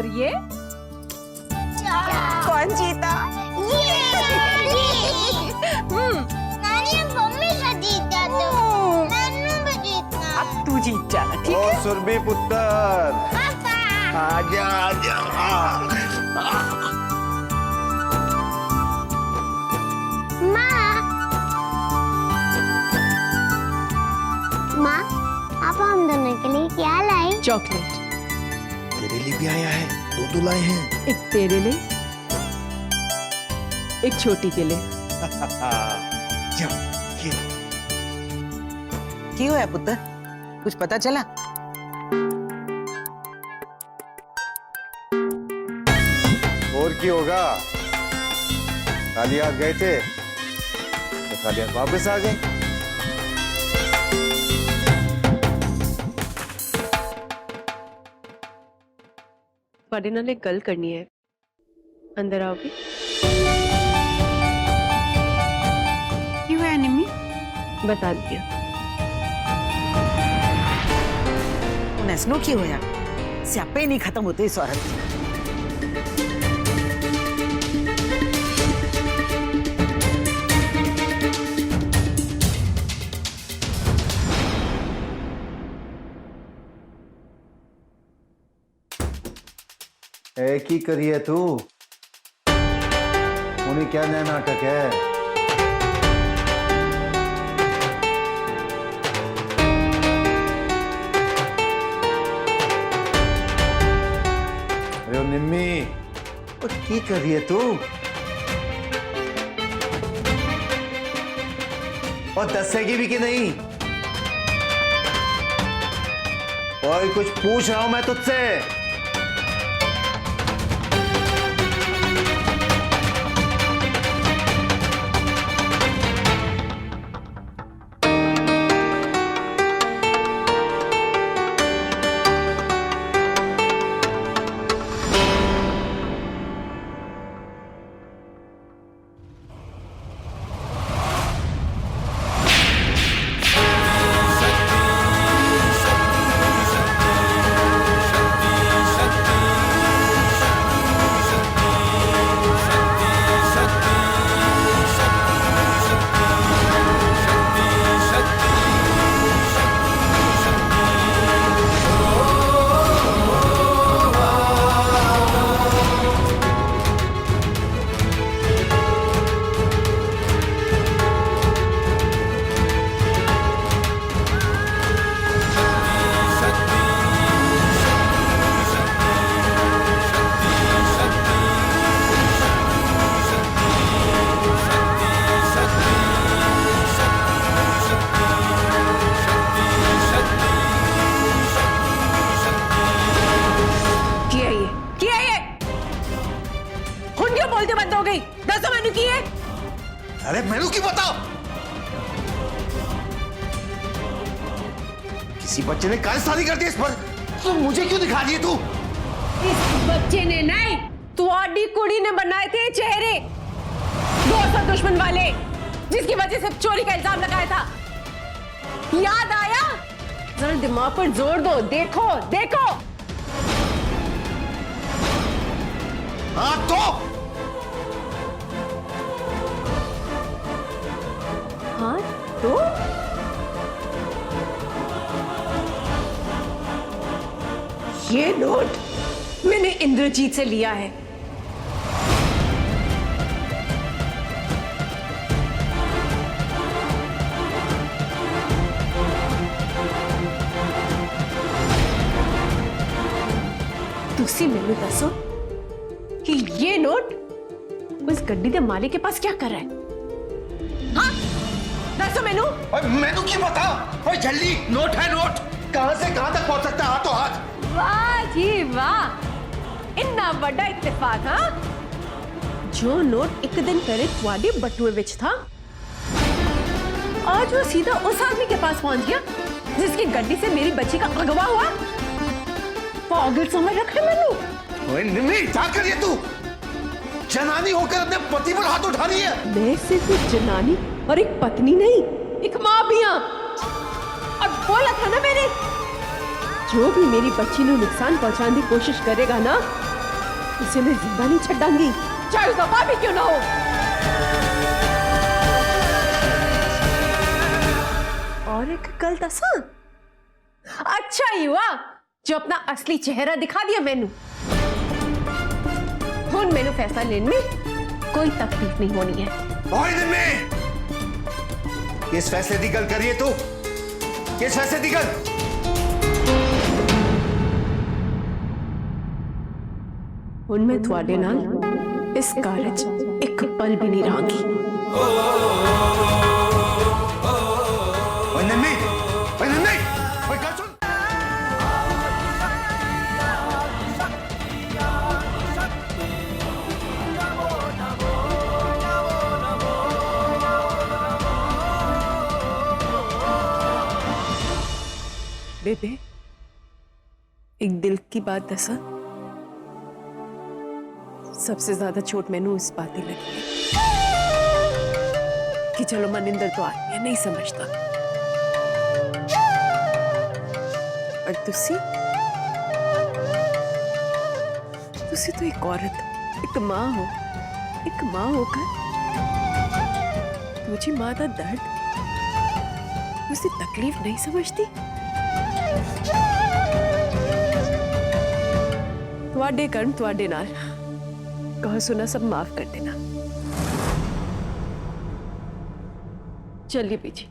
और ये कौन जीता? नानी अब मम्मी से जीत जाते हो, नानू भी जीतना। अब तू जीत जाना, ठीक ओ है? सुरभि पुत्र, पापा आजा आजा। माँ, आप हम दोनों के लिए क्या लाई? चॉकलेट, तेरे लिए भी आया है, दो लाए हैं। एक तेरे लिए, एक छोटी के लिए। जा, खेल। क्यों है पुत्र, कुछ पता चला? और की होगा, खाली हाथ गए थे तो खाली हाथ वापस आ गए। ਤੁਹਾਡੇ ਨਾਲ एक गल करनी है, अंदर आओगे? क्यों है निम्मी? बता दिया। नैसनो की होया, स्यापे ही नहीं खत्म होते इस औरत के। एक ही करिए तू, उन्हें क्या नया नाटक है? अरे ओ निम्मी, और की करिए तू? और दसेगी भी कि नहीं? और कुछ पूछ रहा हूं मैं तुझसे। अरे मैनू की बताओ, किसी बच्चे ने कारस्तानी कर दी इस पर, तो मुझे क्यों दिखा दिए तू? इस बच्चे ने नहीं, तुम्हारी कुड़ी ने बनाए थे चेहरे, दोस्त और दुश्मन वाले, जिसकी वजह से चोरी का इल्जाम लगाया था। याद आया? जरा दिमाग पर जोर दो, देखो देखो। हाँ तो हाँ तो ये नोट मैंने इंद्रजीत से लिया है। तुसी मैनू दसो कि ये नोट उस गड्डी के मालिक के पास क्या कर रहा है? हाँ दसो मैनू। मैनू की बता, जल्दी। नोट है नोट, कहां से कहां तक पहुंच सकता है हाथों हाथ। वाह जी वाह, इतना बड़ा इत्तेफाक। हाँ, जो नोट एक दिन पहले तुम्हारी बटुए विच था, आज वो सीधा उस आदमी के पास पहुंच गया जिसकी गड्डी से मेरी बच्ची का अगवा हुआ। पागल समझ रखे मैनू? ओए निम्मी, क्या कर रही है तू? जनानी होकर अपने पति पर हाथ उठा रही है। मैं सिर्फ एक जनानी और एक पत्नी नहीं, एक माँ भी हूं। और बोला था ना मैंने, जो भी मेरी बच्ची को नुकसान पहुंचाने की कोशिश करेगा ना, उसे मैं जिंदा नहीं छड़ांगी, चाहे उसका बाप ही क्यों ना हो। और एक गल दसा, अच्छा ही हुआ जो अपना असली चेहरा दिखा दिया मैनू। हुन मैनू फैसला लेने में कोई तकलीफ नहीं होनी है। में किस फैसले की गल करिए तू? किस फैसले की गल? हुन मैं थोड़े नाल इस कारज एक पल भी नहीं रहांगी। बेबे, एक दिल की बात दसा, सबसे ज्यादा चोट मैनू इस बात ही लगी है कि चलो मनिंदर तो आदमी है, नहीं समझता, और तुसी तो एक औरत, एक मां हो, एक मां होकर तुझी मां का दर्द, उसकी तकलीफ नहीं समझती। तुहाडे कर्म तुहाडे नाल, कहो सुना सब माफ कर देना। चलिए पीछे।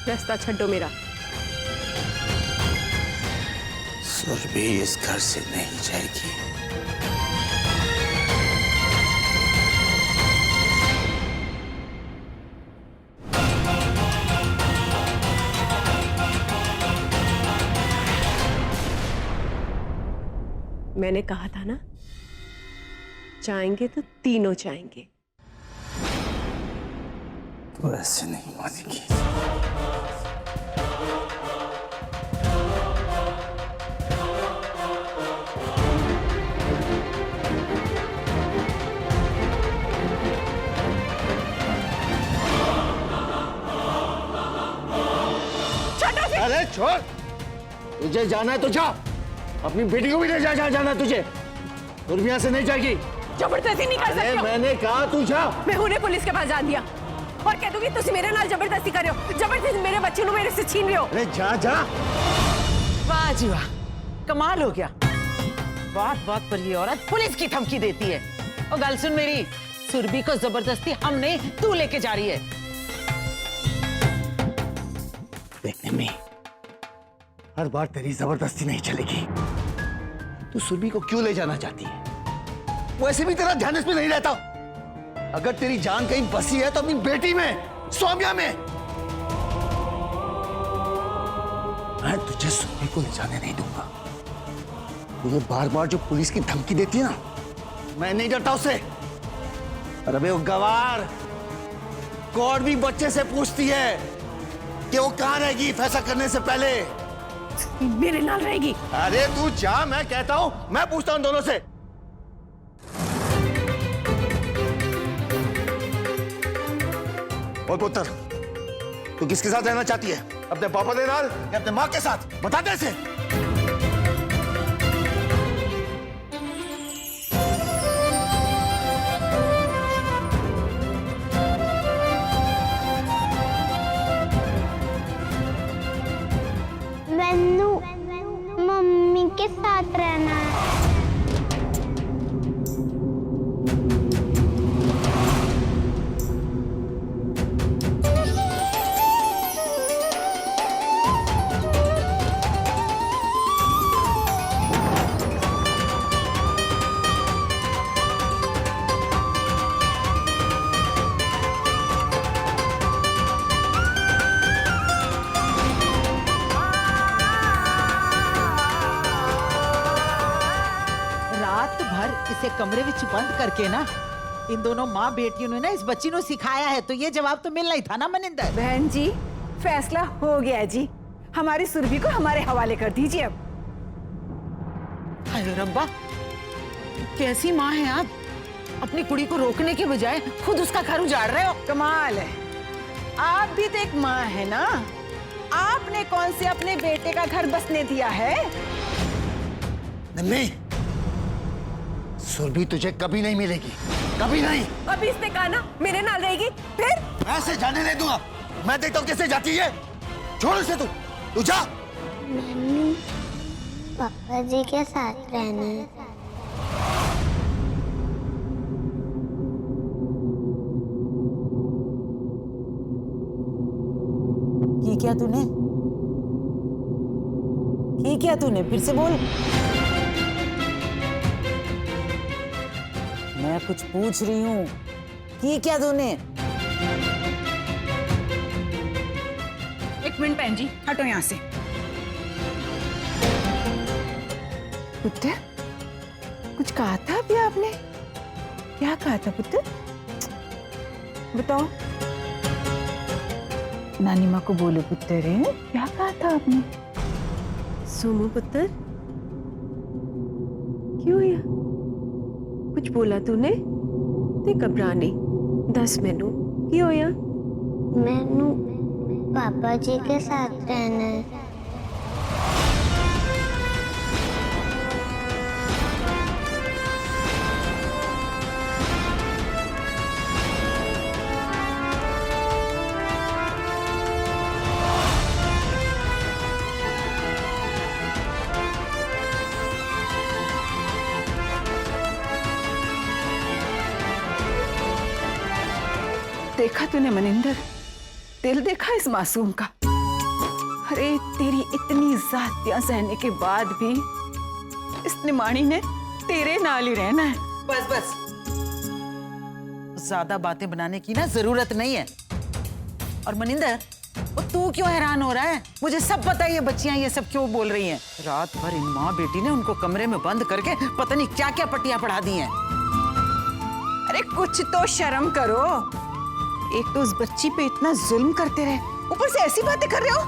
रास्ता छड्डो मेरा। सुरभि इस घर से नहीं जाएगी। मैंने कहा था ना, चाहेंगे तो तीनों चाहेंगे। तो ऐसे नहीं मानेगी। अरे छोड़, तुझे जाना है तो जा, अपनी बेटी को भी ले जा, जहाँ जाना है तुझे। दुर्मिया से नहीं जाएगी। जबरदस्ती नहीं कर सकते हो। मैंने कहा तू जा। मैं उन्हें पुलिस के पास जान दिया और कह दूंगी तुम मेरे नाल जबरदस्ती कर रहे हो, जबरदस्ती मेरे बच्चे मेरे से छीन रहे हो। अरे जा जा। वाह जी वाह, कमाल हो गया। बात बात पर ये औरत पुलिस की धमकी देती है। और गल सुन मेरी, सुरभि को जबरदस्ती हम नहीं, तू लेके जा रही है। देखने में हर बार तेरी जबरदस्ती नहीं चलेगी। तू सुरभि को क्यों ले जाना चाहती है? वैसे भी तेरा ध्यान इसमें नहीं रहता। अगर तेरी जान कहीं बसी है तो अपनी बेटी में, सौम्या में। मैं तुझे सुरभि को ले जाने नहीं दूंगा। मुझे बार बार जो पुलिस की धमकी देती है ना, मैं नहीं डरता उससे। और अबे वो गवार, कोर्ट भी बच्चे से पूछती है कि वो कहां रहेगी फैसला करने से पहले। मेरे नाल रहेगी। अरे तू जा, मैं कहता हूं, मैं पूछता हूं दोनों से। और पुत्र, तू किसके साथ रहना चाहती है? अपने पापा के नाल या अपने माँ के साथ? बता दे इसे। मैनू मम्मी के साथ रहना है। इसे कमरे विच बंद करके ना, इन दोनों माँ बेटियों ने ना इस बच्ची को सिखाया है, तो ये जवाब तो मिलना ही था ना मनिंदर। बहन जी, फैसला हो गया जी। हमारी सुरभि को हमारे हवाले कर दीजिए अब। हाय रब्बा, कैसी माँ हैं आप? अपनी कुड़ी को रोकने के बजाय खुद उसका घर उजाड़ रहे हो। कमाल है, आप भी तो एक माँ है ना। आपने कौन से अपने बेटे का घर बसने दिया है? नहीं, सुरभि तुझे कभी नहीं मिलेगी, कभी नहीं। अभी इसने कहा ना मेरे नाल रहेगी, फिर ऐसे जाने नहीं दूंगा। मैं देखता हूँ कैसे जाती है। छोड़ उसे, तू जा। नानी पापा जी के साथ रहना है। ये क्या तूने? ये क्या तूने? फिर से बोल। मैं कुछ पूछ रही हूँ, ये क्या तूने? एक मिनट बहन जी, हटो यहाँ से। पुत्र, कुछ कहा था अभी आपने? क्या कहा था पुत्र? बताओ। नानी माँ को बोलो पुत्र, क्या कहा था आपने? सोमू पुत्र, क्यों है? कुछ बोला तूने? ते घबराने, दस मैनू क्यों होया? मैनू पापा जी के साथ रहना है। देखा तूने मनिंदर, दिल देखा इस मासूम का। अरे तेरी इतनी जातियां सहने के बाद भी इस निमाणी ने तेरे नाल ही रहना है। बस बस, ज्यादा बातें बनाने की ना जरूरत नहीं है। और मनिंदर, वो तू क्यों हैरान हो रहा है? मुझे सब पता है ये बच्चियां ये सब क्यों बोल रही हैं। रात भर इन माँ बेटी ने उनको कमरे में बंद करके पता नहीं क्या क्या पट्टियां पढ़ा दी हैं। अरे कुछ तो शर्म करो। एक तो उस बच्ची पे इतना जुल्म करते रहे, ऊपर से ऐसी बातें कर रहे हो।